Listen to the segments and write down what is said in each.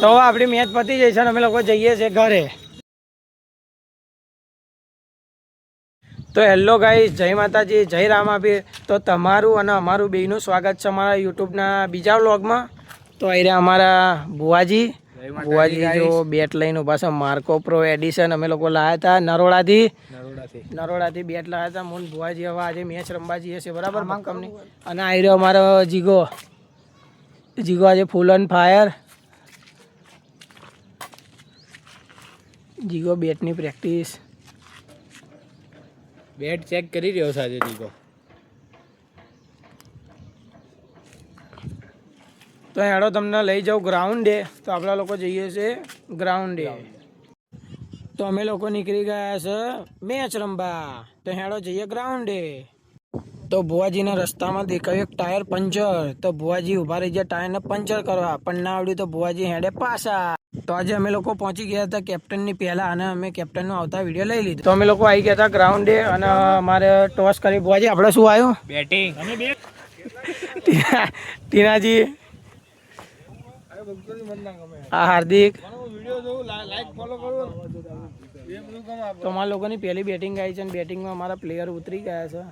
તો આપણી મેચ પતી જઈ છે અને અમે લોકો જઈએ છીએ ઘરે. તો હેલો ગાઈસ, જય માતાજી, જય રામાપીર. તો તમારું અને અમારું બેયનું સ્વાગત છે અમારા યુટ્યુબના બીજા વ્લોગમાં. તો અહીં અમારા બુવાજી જો બેટ લઈને ઉભા છે. માર્કો પ્રો એડિશન અમે લોકો લાવ્યા હતા નરોડાથી બેટ લાવ્યા હતા. મોન બુવાજી હવે આજે મેચ રમવા જઈએ છે બરાબર કંપની. અને આવી રહ્યો અમારો જીગો આજે ફૂલ ઓન ફાયર. જીગો બેટની પ્રેક્ટિસ, બેટ ચેક કરી રહ્યો છે આજે જીગો. તો હેડો તમને લઈ જાઉં ગ્રાઉન્ડે. તો આપણા લોકો જઈએ છીએ ગ્રાઉન્ડે. તો અમે લોકો નીકળી ગયા છે મેચ રમવા. તો હેડો જઈએ ગ્રાઉન્ડે. તો ભુવાજીના રસ્તામાં દેખાયું એક ટાયર પંચર. તો ભુવાજી ઉભા રહી ગયા ટાયરને પંચર કરવા, પણ ના આવડ્યું તો ભુવાજી હેડે પાછા. તો આજે અમે લોકો પહોંચી ગયા હતા કેપ્ટનની પહેલા, અને અમે કેપ્ટનનો આવતા વિડીયો લઈ લીધો. તો અમે લોકો આવી ગયા હતા ગ્રાઉન્ડે અને અમારે ટોસ કરી. ભુવાજી આપણે શું આવ્યું? બેટિંગ. ટીનાજી, આ હાર્દિક. તો અમારા લોકોની પહેલી બેટિંગ આવી છે અને બેટિંગમાં અમારા પ્લેયર ઉતરી ગયા છે.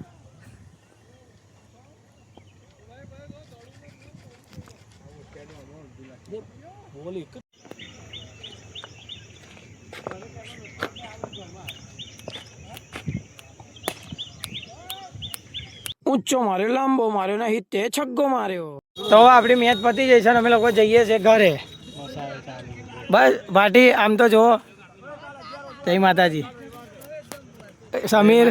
ઊંચો માર્યો, લાંબો માર્યો, નહીં તે છગ્ગો માર્યો. તો આપણી મેચ પતી જઈ છે અને અમે લોકો જઈએ છીએ ઘરે. બસ ભાટી આમ તો જુઓ. જય માતાજી. સમીર,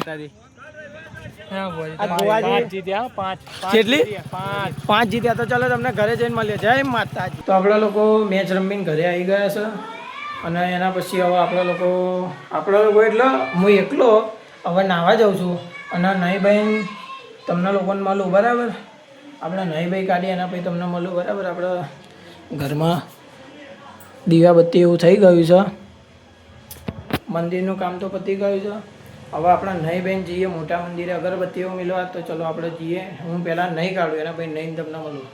પાંચ જીત્યા. તો ચલો તમને ઘરે જઈને મળીએ. જય માતાજી. તો આપણા લોકો મેચ રમીને ઘરે આવી ગયા છે અને એના પછી હવે આપણા લોકો એટલે હું એકલો હવે નાહવા જાઉં છું. અને નહીં બહેન તમને લોકોને મળું બરાબર. આપણે નહીં ભાઈ કાઢીએ એના પછી તમને મળું બરાબર. આપણે ઘરમાં દીવાબત્તી એવું થઈ ગયું છે. મંદિરનું કામ તો પતી ગયું છે. હવે આપણે નહીં બેન જઈએ મોટા મંદિરે અગરબત્તીઓ મિલવા. તો ચલો આપણે જઈએ. હું પહેલાં નહીં કાઢું એના પછી નહીં તમને મળું.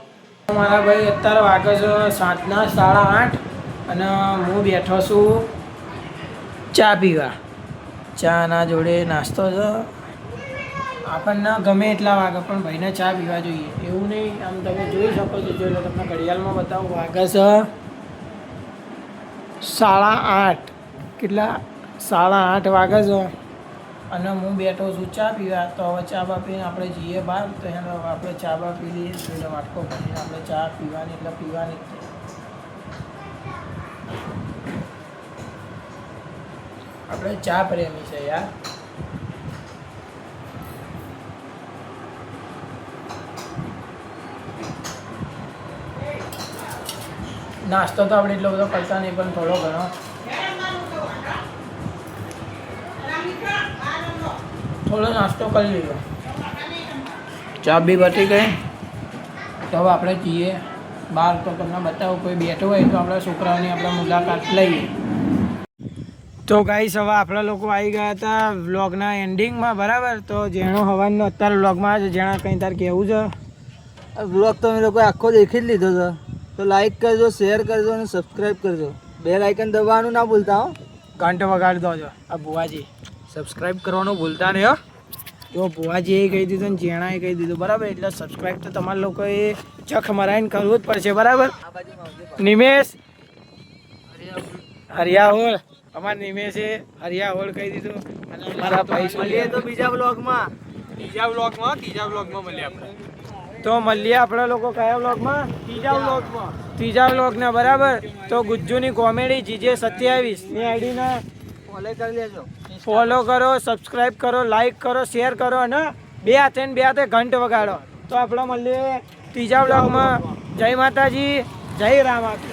મારા ભાઈ અત્યારે વાગે છે 7:08 અને હું બેઠો છું ચા પીવા. ચાના જોડે નાસ્તો છે. આપણને ગમે એટલા વાગે પણ ભાઈને ચા પીવા જોઈએ એવું નહીં. આમ તમે જોઈ શકો છો. જો તમને ઘડિયાળમાં બતાવું વાગે છે 8:30. કેટલા? 8:30 વાગે છે અને હું બેઠો છું ચા પીવા. તો હવે ચા બા પીને આપણે જઈએ બહાર. તો એનો આપણે ચા બા પી લઈએ. એટલે વાટકો કરીને આપણે ચા પીવાની એટલે પીવાની. આપણે ચા પ્રેમી છે યાર. નાસ્તો તો આપણે એટલો બધો કરતા નહીં પણ થોડો ઘણો નાસ્તો કરી લીધો. ચા બી બટી ગઈ. તો હવે આપણે જઈએ બહાર. તો તમને બતાવો કોઈ બેઠો હોય તો આપણા છોકરાઓની આપણે મુલાકાત લઈએ. તો ગાઈસ હવે આપણા લોકો આવી ગયા હતા વ્લોગના એન્ડિંગમાં બરાબર. તો જેનો હવાનો અત્યારે વ્લોગમાં છે જેના કંઈ તાર કહેવું છે? વ્લોગ તો અમે લોકો આખો દેખી જ લીધો છે. તો લાઈક કરજો, શેર કરજો અને સબસ્ક્રાઈબ કરજો. બેલ આઇકન દબાવવાનું ના ભૂલતા હો. ઘંટ વગાડી દો છો આ ભુવાજી. સબસ્ક્રાઇબ કરવાનું ભૂલતા નહીં હો. તો ભુવાજીએ કહી દીધું ને જેણાએ કહી દીધું બરાબર. એટલે સબસ્ક્રાઈબ તો તમારા લોકોએ ચખ મરાઈને કરવું જ પડશે બરાબર. નિમેશ હરિયાહોળ, અમારા નિમેશે હરિયાહોળ કહી દીધું. અને અમારા ભાઈ મળીએ તો ત્રીજા બ્લોગમાં મળીએ આપણે. તો મળીએ આપણા લોકો કયા વ્લોગમાં? ત્રીજા વ્લોગના બરાબર. તો ગુજ્જુની કોમેડી GJ 27ની આઈડીના ફોલો કરો, સબસ્ક્રાઈબ કરો, લાઈક કરો, શેર કરો અને બે હાથે ઘંટ વગાડો. તો આપણે મળીએ ત્રીજા વ્લોગમાં. જય માતાજી, જય રામાપીર.